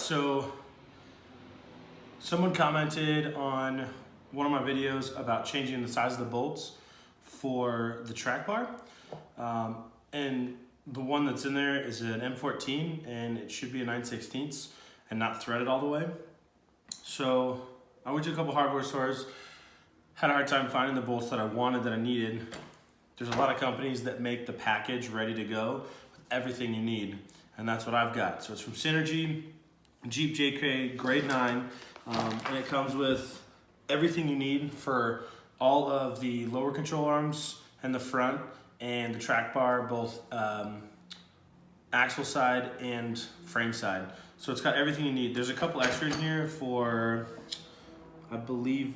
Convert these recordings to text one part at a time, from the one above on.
So someone commented on one of my videos about changing the size of the bolts for the track bar. And the one that's in there is an M14 and it should be a 9/16 and not threaded all the way. So I went to a couple hardware stores, had a hard time finding the bolts that I wanted, that I needed. There's a lot of companies that make the package ready to go with everything you need, and that's what I've got. So it's from Synergy, Jeep JK grade 9, and it comes with everything you need for all of the lower control arms and the front and the track bar, both axle side and frame side. So it's got everything you need. There's a couple extra in here for, I believe,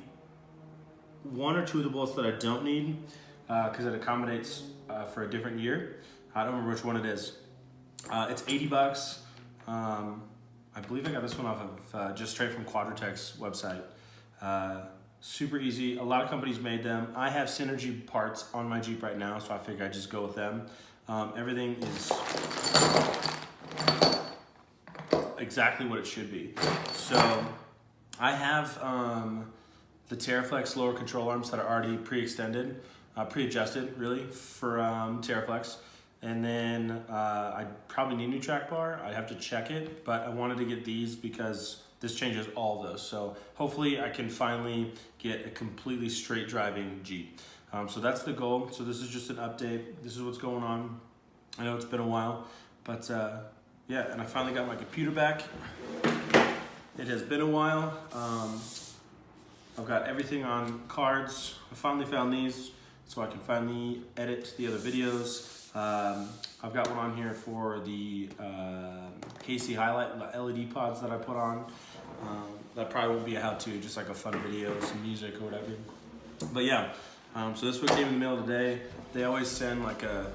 one or two of the bolts that I don't need because it accommodates for a different year. I don't remember which one it is. It's 80 bucks. I believe I got this one off of just straight from Quadratec's website. Super easy. A lot of companies made them. I have Synergy parts on my Jeep right now, so I figure I'd just go with them. Everything is exactly what it should be. So I have the TerraFlex lower control arms that are already pre-extended, pre-adjusted really for TerraFlex. And then I probably need a new track bar. I have to check it, but I wanted to get these because this changes all of those. So hopefully I can finally get a completely straight driving Jeep. So that's the goal. So this is just an update. This is what's going on. I know it's been a while, but yeah, and I finally got my computer back. It has been a while. I've got everything on cards. I finally found these so I can finally edit the other videos. I've got one on here for the KC highlight, the LED pods that I put on. That probably won't be a how-to, just like a fun video, some music or whatever. But yeah, so this one came in the mail today. They always send like a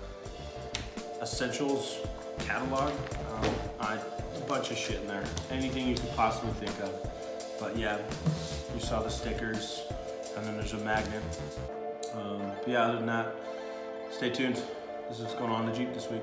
essentials catalog. A bunch of shit in there, anything you could possibly think of. But yeah, you saw the stickers, and then there's a magnet. But yeah, other than that, stay tuned. This is what's going on in the Jeep this week.